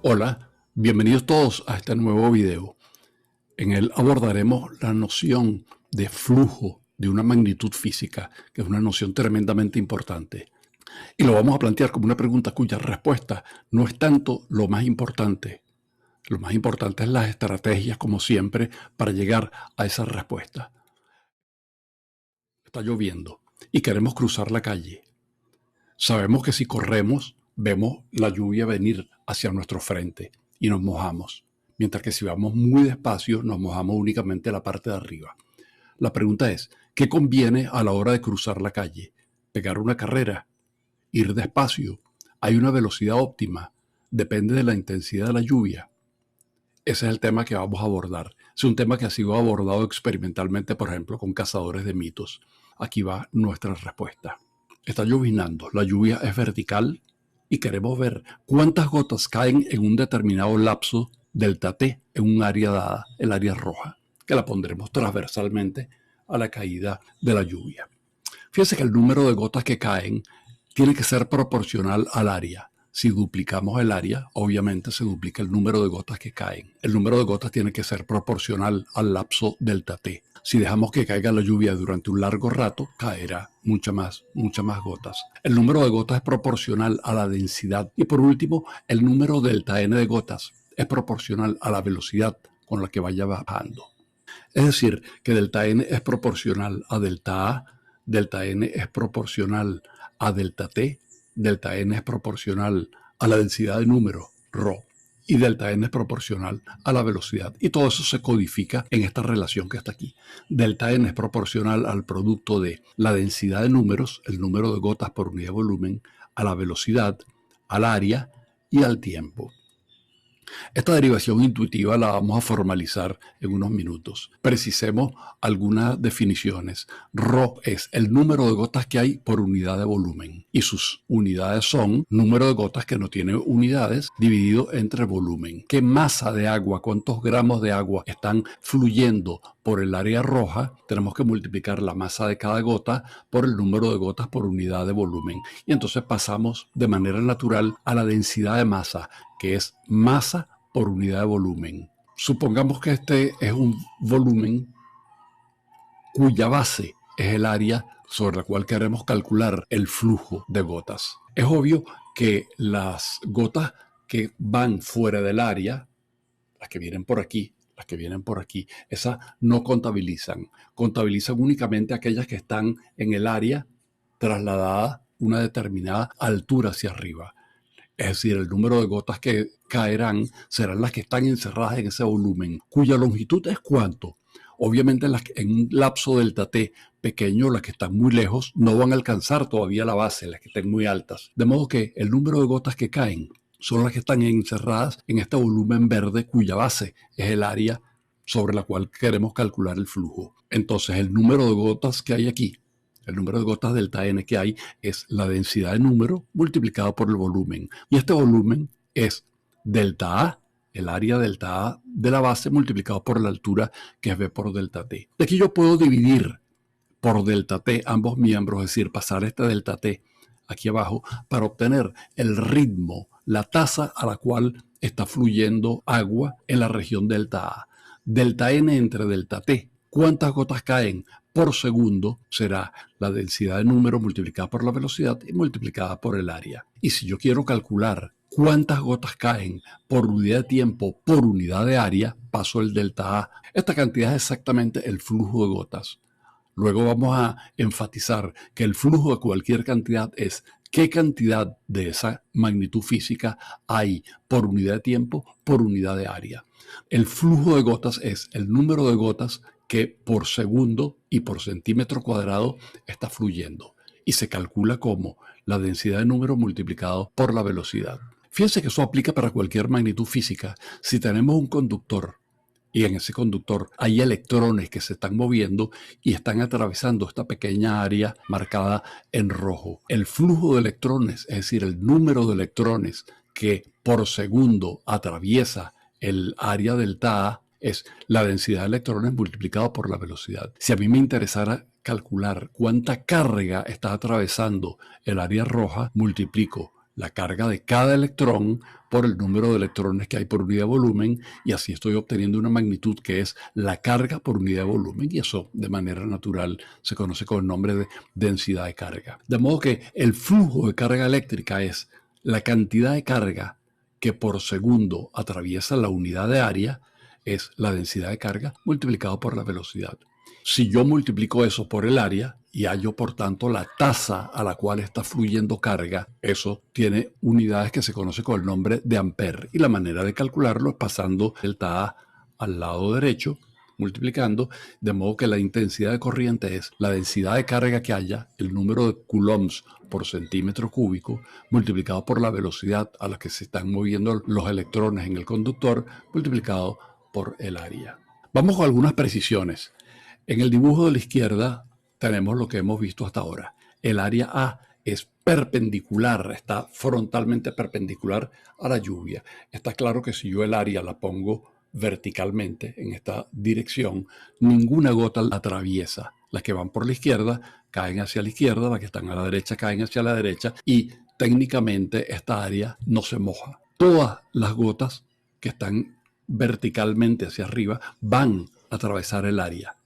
Hola, bienvenidos todos a este nuevo video. En él abordaremos la noción de flujo de una magnitud física, que es una noción tremendamente importante. Y lo vamos a plantear como una pregunta cuya respuesta no es tanto lo más importante. Lo más importante es las estrategias, como siempre, para llegar a esa respuesta. Está lloviendo y queremos cruzar la calle. Sabemos que si corremos, vemos la lluvia venir hacia nuestro frente y nos mojamos, mientras que si vamos muy despacio, nos mojamos únicamente la parte de arriba. La pregunta es, ¿qué conviene a la hora de cruzar la calle? ¿Pegar una carrera? ¿Ir despacio? ¿Hay una velocidad óptima? ¿Depende de la intensidad de la lluvia? Ese es el tema que vamos a abordar. Es un tema que ha sido abordado experimentalmente, por ejemplo, con cazadores de mitos. Aquí va nuestra respuesta. Está llovinando, la lluvia es vertical y queremos ver cuántas gotas caen en un determinado lapso delta T en un área dada, el área roja, que la pondremos transversalmente a la caída de la lluvia. Fíjense que el número de gotas que caen tiene que ser proporcional al área. Si duplicamos el área, obviamente se duplica el número de gotas que caen. El número de gotas tiene que ser proporcional al lapso delta T. Si dejamos que caiga la lluvia durante un largo rato, caerá muchas más gotas. El número de gotas es proporcional a la densidad. Y por último, el número delta N de gotas es proporcional a la velocidad con la que vaya bajando. Es decir, que delta N es proporcional a delta A, delta N es proporcional a delta T, delta N es proporcional a la densidad de número, ρ, y delta N es proporcional a la velocidad. Y todo eso se codifica en esta relación que está aquí. Delta N es proporcional al producto de la densidad de números, el número de gotas por unidad de volumen, a la velocidad, al área y al tiempo. Esta derivación intuitiva la vamos a formalizar en unos minutos. Precisemos algunas definiciones. Rho es el número de gotas que hay por unidad de volumen y sus unidades son número de gotas que no tiene unidades dividido entre volumen. ¿Qué masa de agua, cuántos gramos de agua están fluyendo por el área roja? Tenemos que multiplicar la masa de cada gota por el número de gotas por unidad de volumen. Y entonces pasamos de manera natural a la densidad de masa, que es masa por unidad de volumen. Supongamos que este es un volumen cuya base es el área sobre la cual queremos calcular el flujo de gotas. Es obvio que las gotas que van fuera del área, las que vienen por aquí, esas no contabilizan. Contabilizan únicamente aquellas que están en el área trasladadas una determinada altura hacia arriba. Es decir, el número de gotas que caerán serán las que están encerradas en ese volumen, cuya longitud es ¿cuánto? Obviamente en un lapso delta T pequeño, las que están muy lejos no van a alcanzar todavía la base, las que estén muy altas. De modo que el número de gotas que caen son las que están encerradas en este volumen verde cuya base es el área sobre la cual queremos calcular el flujo. Entonces el número de gotas que hay aquí, el número de gotas delta N que hay es la densidad de número multiplicado por el volumen. Y este volumen es delta A, el área delta A de la base multiplicado por la altura que es B por delta T. De aquí yo puedo dividir por delta T ambos miembros, es decir, pasar este delta T aquí abajo para obtener el ritmo, la tasa a la cual está fluyendo agua en la región delta A. Delta N entre delta T. ¿Cuántas gotas caen por segundo? Será la densidad de número multiplicada por la velocidad y multiplicada por el área. Y si yo quiero calcular cuántas gotas caen por unidad de tiempo por unidad de área, paso el delta A. Esta cantidad es exactamente el flujo de gotas. Luego vamos a enfatizar que el flujo de cualquier cantidad es qué cantidad de esa magnitud física hay por unidad de tiempo por unidad de área. El flujo de gotas es el número de gotas que por segundo y por centímetro cuadrado está fluyendo y se calcula como la densidad de número multiplicado por la velocidad. Fíjense que eso aplica para cualquier magnitud física. Si tenemos un conductor y en ese conductor hay electrones que se están moviendo y están atravesando esta pequeña área marcada en rojo, el flujo de electrones, es decir, el número de electrones que por segundo atraviesa el área delta A, es la densidad de electrones multiplicado por la velocidad. Si a mí me interesara calcular cuánta carga está atravesando el área roja, multiplico la carga de cada electrón por el número de electrones que hay por unidad de volumen, y así estoy obteniendo una magnitud que es la carga por unidad de volumen, y eso de manera natural se conoce con el nombre de densidad de carga. De modo que el flujo de carga eléctrica es la cantidad de carga que por segundo atraviesa la unidad de área, es la densidad de carga multiplicado por la velocidad. Si yo multiplico eso por el área y hallo por tanto la tasa a la cual está fluyendo carga, eso tiene unidades que se conoce con el nombre de ampere, y la manera de calcularlo es pasando delta A al lado derecho, multiplicando, de modo que la intensidad de corriente es la densidad de carga que haya, el número de coulombs por centímetro cúbico, multiplicado por la velocidad a la que se están moviendo los electrones en el conductor, multiplicado por el área. Vamos con algunas precisiones. En el dibujo de la izquierda tenemos lo que hemos visto hasta ahora. El área A es perpendicular, está frontalmente perpendicular a la lluvia. Está claro que si yo el área la pongo verticalmente en esta dirección, ninguna gota la atraviesa. Las que van por la izquierda caen hacia la izquierda, las que están a la derecha caen hacia la derecha, y técnicamente esta área no se moja. Todas las gotas que están verticalmente hacia arriba van a atravesar el área.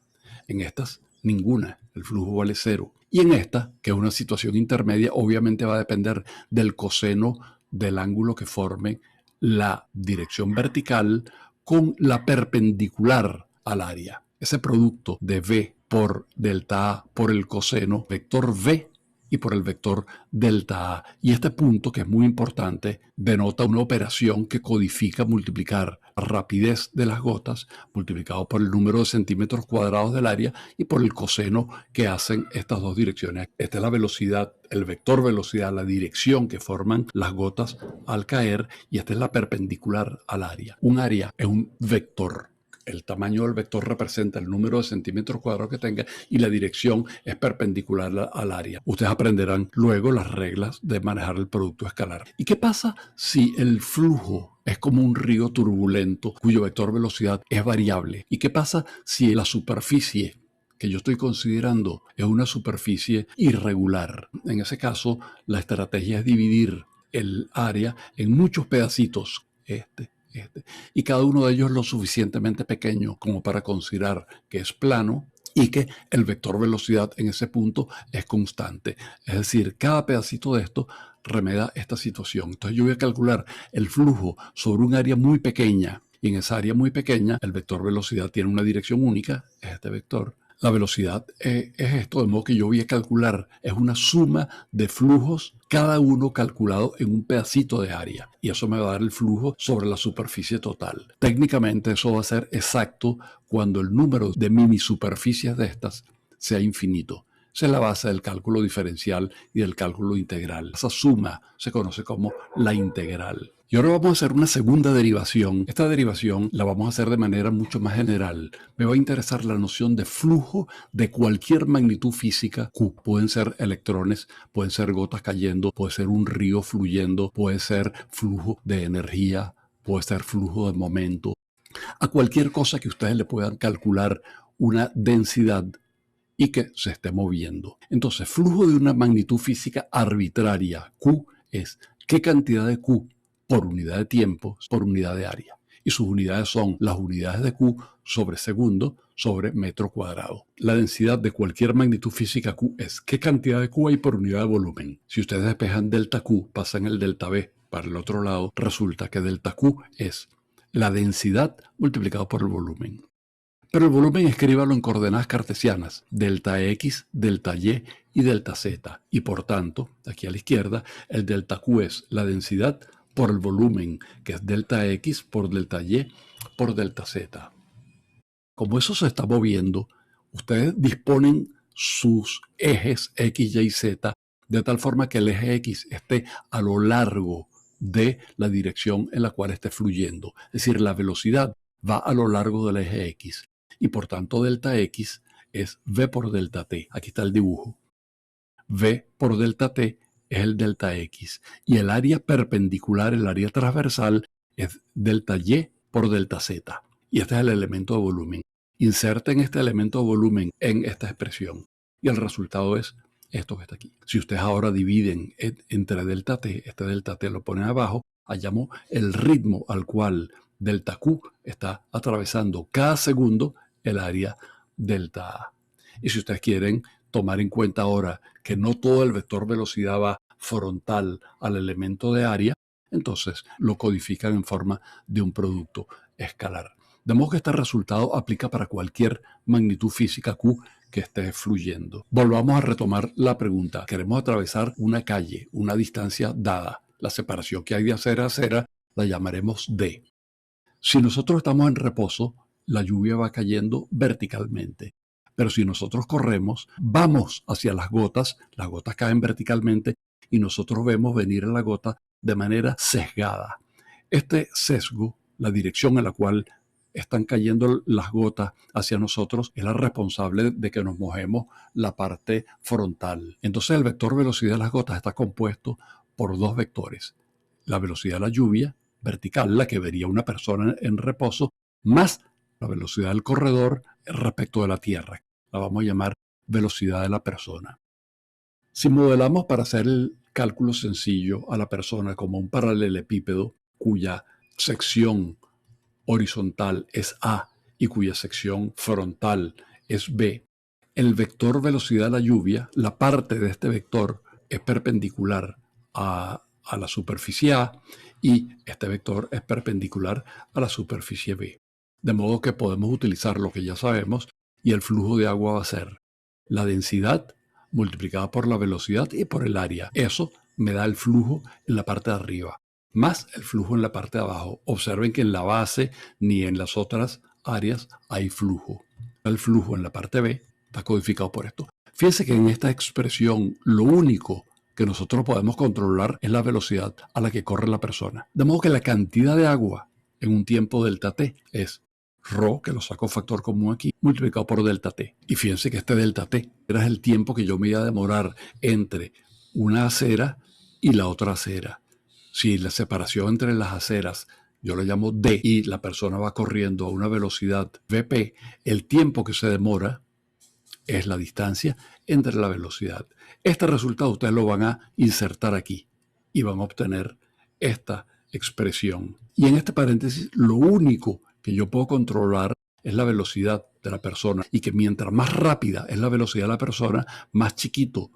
En estas, ninguna. El flujo vale cero. Y en esta, que es una situación intermedia, obviamente va a depender del coseno del ángulo que forme la dirección vertical con la perpendicular al área. Ese producto de V por delta A por el coseno, vector V, y por el vector delta A. Y este punto, que es muy importante, denota una operación que codifica multiplicar la rapidez de las gotas multiplicado por el número de centímetros cuadrados del área y por el coseno que hacen estas dos direcciones. Esta es la velocidad, el vector velocidad, la dirección que forman las gotas al caer, y esta es la perpendicular al área. Un área es un vector. El tamaño del vector representa el número de centímetros cuadrados que tenga, y la dirección es perpendicular al área. Ustedes aprenderán luego las reglas de manejar el producto escalar. ¿Y qué pasa si el flujo es como un río turbulento cuyo vector velocidad es variable? ¿Y qué pasa si la superficie que yo estoy considerando es una superficie irregular? En ese caso, la estrategia es dividir el área en muchos pedacitos. Y cada uno de ellos lo suficientemente pequeño como para considerar que es plano y que el vector velocidad en ese punto es constante. Es decir, cada pedacito de esto remeda esta situación. Entonces yo voy a calcular el flujo sobre un área muy pequeña, y en esa área muy pequeña el vector velocidad tiene una dirección única, es este vector. La velocidad es esto, de modo que yo voy a calcular, es una suma de flujos, cada uno calculado en un pedacito de área, y eso me va a dar el flujo sobre la superficie total. Técnicamente eso va a ser exacto cuando el número de mini superficies de estas sea infinito. Esa es la base del cálculo diferencial y del cálculo integral. Esa suma se conoce como la integral. Y ahora vamos a hacer una segunda derivación. Esta derivación la vamos a hacer de manera mucho más general. Me va a interesar la noción de flujo de cualquier magnitud física Q. Pueden ser electrones, pueden ser gotas cayendo, puede ser un río fluyendo, puede ser flujo de energía, puede ser flujo de momento. A cualquier cosa que ustedes le puedan calcular una densidad y que se esté moviendo. Entonces, flujo de una magnitud física arbitraria, Q, es qué cantidad de Q por unidad de tiempo, por unidad de área. Y sus unidades son las unidades de Q sobre segundo sobre metro cuadrado. La densidad de cualquier magnitud física Q es qué cantidad de Q hay por unidad de volumen. Si ustedes despejan delta Q, pasan el delta V para el otro lado, resulta que delta Q es la densidad multiplicado por el volumen. Pero el volumen escríbalo en coordenadas cartesianas, delta X, delta Y y delta Z. Y por tanto, aquí a la izquierda, el delta Q es la densidad por el volumen, que es delta X por delta Y por delta Z. Como eso se está moviendo, ustedes disponen sus ejes X, Y y Z de tal forma que el eje X esté a lo largo de la dirección en la cual esté fluyendo. Es decir, la velocidad va a lo largo del eje X. Y por tanto delta X es V por delta T. Aquí está el dibujo. V por delta T es el delta X. Y el área perpendicular, el área transversal, es delta Y por delta Z. Y este es el elemento de volumen. Inserten este elemento de volumen en esta expresión. Y el resultado es esto que está aquí. Si ustedes ahora dividen entre delta t, este delta t lo ponen abajo, hallamos el ritmo al cual delta q está atravesando cada segundo el área delta a. Y si ustedes quieren tomar en cuenta ahora que no todo el vector velocidad va frontal al elemento de área, entonces lo codifican en forma de un producto escalar. De modo que este resultado aplica para cualquier magnitud física Q que esté fluyendo. Volvamos a retomar la pregunta. Queremos atravesar una calle, una distancia dada. La separación que hay de acera a acera la llamaremos D. Si nosotros estamos en reposo, la lluvia va cayendo verticalmente. Pero si nosotros corremos, vamos hacia las gotas caen verticalmente y nosotros vemos venir a la gota de manera sesgada. Este sesgo, la dirección en la cual están cayendo las gotas hacia nosotros, es la responsable de que nos mojemos la parte frontal. Entonces el vector velocidad de las gotas está compuesto por dos vectores. La velocidad de la lluvia, vertical, la que vería una persona en reposo, más la velocidad del corredor respecto de la Tierra. La vamos a llamar velocidad de la persona. Si modelamos para hacer el cálculo sencillo a la persona como un paralelepípedo cuya sección horizontal es A y cuya sección frontal es B, el vector velocidad de la lluvia, la parte de este vector es perpendicular a la superficie A y este vector es perpendicular a la superficie B. De modo que podemos utilizar lo que ya sabemos y el flujo de agua va a ser la densidad multiplicada por la velocidad y por el área. Eso me da el flujo en la parte de arriba, más el flujo en la parte de abajo. Observen que en la base ni en las otras áreas hay flujo. El flujo en la parte B está codificado por esto. Fíjense que en esta expresión lo único que nosotros podemos controlar es la velocidad a la que corre la persona. De modo que la cantidad de agua en un tiempo delta t es ρ, que lo saco factor común aquí, multiplicado por delta t. Y fíjense que este delta t era el tiempo que yo me iba a demorar entre una acera y la otra acera. Si la separación entre las aceras yo lo llamo d y la persona va corriendo a una velocidad vp, el tiempo que se demora es la distancia entre la velocidad. Este resultado ustedes lo van a insertar aquí y van a obtener esta expresión. Y en este paréntesis, lo único que yo puedo controlar es la velocidad de la persona y que mientras más rápida es la velocidad de la persona, más chiquito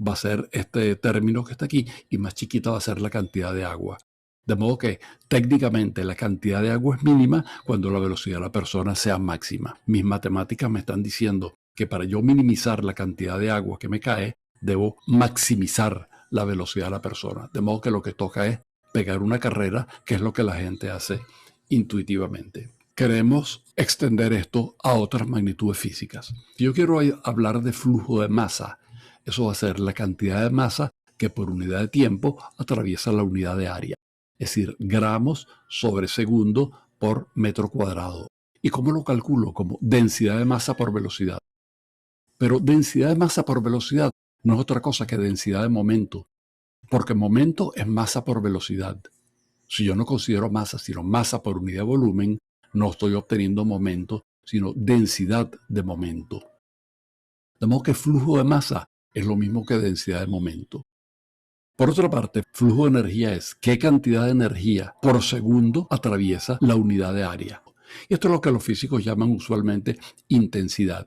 va a ser este término que está aquí y más chiquita va a ser la cantidad de agua. De modo que técnicamente la cantidad de agua es mínima cuando la velocidad de la persona sea máxima. Mis matemáticas me están diciendo que para yo minimizar la cantidad de agua que me cae, debo maximizar la velocidad de la persona. De modo que lo que toca es pegar una carrera, que es lo que la gente hace intuitivamente. Queremos extender esto a otras magnitudes físicas. Si yo quiero hablar de flujo de masa, eso va a ser la cantidad de masa que por unidad de tiempo atraviesa la unidad de área. Es decir, gramos sobre segundo por metro cuadrado. ¿Y cómo lo calculo? Como densidad de masa por velocidad. Pero densidad de masa por velocidad no es otra cosa que densidad de momento, porque momento es masa por velocidad. Si yo no considero masa, sino masa por unidad de volumen, no estoy obteniendo momento, sino densidad de momento. De modo que flujo de masa es lo mismo que densidad de momento. Por otra parte, flujo de energía es qué cantidad de energía por segundo atraviesa la unidad de área. Y esto es lo que los físicos llaman usualmente intensidad.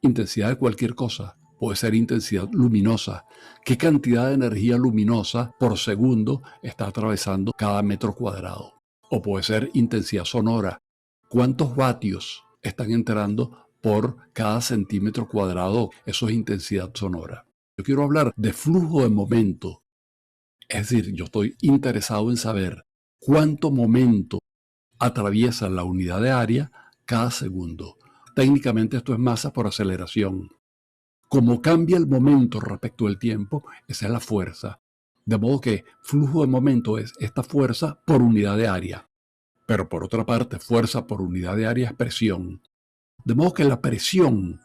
Intensidad de cualquier cosa. Puede ser intensidad luminosa. ¿Qué cantidad de energía luminosa por segundo está atravesando cada metro cuadrado? O puede ser intensidad sonora. ¿Cuántos vatios están entrando por cada centímetro cuadrado? Eso es intensidad sonora. Yo quiero hablar de flujo de momento. Es decir, yo estoy interesado en saber cuánto momento atraviesa la unidad de área cada segundo. Técnicamente esto es masa por aceleración. Como cambia el momento respecto del tiempo, esa es la fuerza. De modo que flujo de momento es esta fuerza por unidad de área. Pero por otra parte, fuerza por unidad de área es presión. De modo que la presión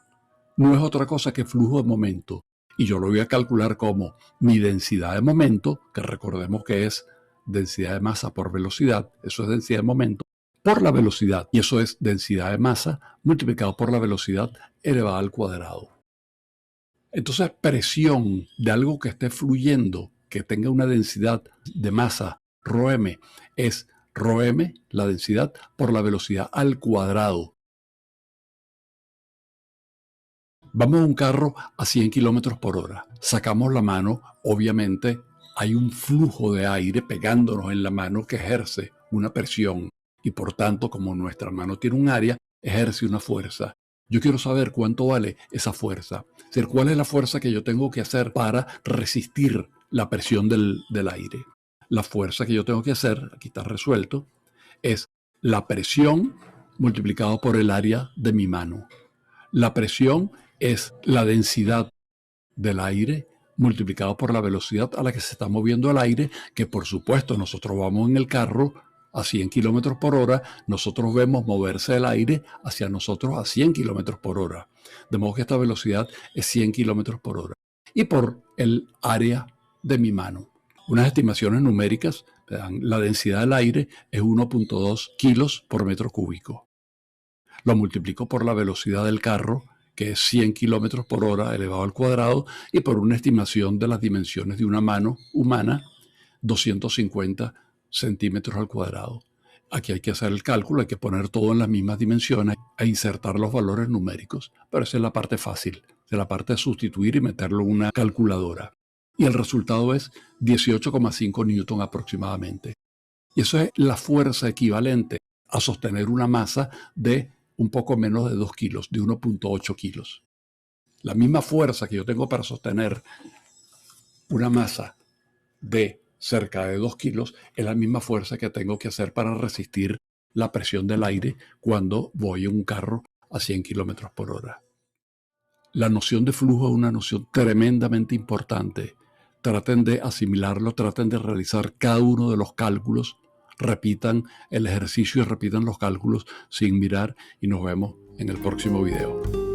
no es otra cosa que flujo de momento. Y yo lo voy a calcular como mi densidad de momento, que recordemos que es densidad de masa por velocidad, eso es densidad de momento, por la velocidad. Y eso es densidad de masa multiplicado por la velocidad elevada al cuadrado. Entonces, presión de algo que esté fluyendo, que tenga una densidad de masa, ρm, es ρm, la densidad, por la velocidad al cuadrado. Vamos a un carro a 100 kilómetros por hora. Sacamos la mano, obviamente hay un flujo de aire pegándonos en la mano que ejerce una presión y por tanto, como nuestra mano tiene un área, ejerce una fuerza. Yo quiero saber cuánto vale esa fuerza. Es decir, cuál es la fuerza que yo tengo que hacer para resistir la presión del aire. La fuerza que yo tengo que hacer, aquí está resuelto, es la presión multiplicado por el área de mi mano. La presión es la densidad del aire multiplicado por la velocidad a la que se está moviendo el aire, que por supuesto nosotros vamos en el carro a 100 kilómetros por hora, nosotros vemos moverse el aire hacia nosotros a 100 kilómetros por hora. De modo que esta velocidad es 100 kilómetros por hora. Y por el área de mi mano. Unas estimaciones numéricas, la densidad del aire es 1.2 kilos por metro cúbico. Lo multiplico por la velocidad del carro, que es 100 kilómetros por hora elevado al cuadrado, y por una estimación de las dimensiones de una mano humana, 250 centímetros al cuadrado. Aquí hay que hacer el cálculo, hay que poner todo en las mismas dimensiones e insertar los valores numéricos, pero esa es la parte fácil, es la parte de sustituir y meterlo en una calculadora. Y el resultado es 18,5 newton aproximadamente. Y eso es la fuerza equivalente a sostener una masa de un poco menos de 2 kilos, de 1.8 kilos. La misma fuerza que yo tengo para sostener una masa de cerca de 2 kilos es la misma fuerza que tengo que hacer para resistir la presión del aire cuando voy en un carro a 100 kilómetros por hora. La noción de flujo es una noción tremendamente importante. Traten de asimilarlo, traten de realizar cada uno de los cálculos, repitan el ejercicio y repitan los cálculos sin mirar y nos vemos en el próximo video.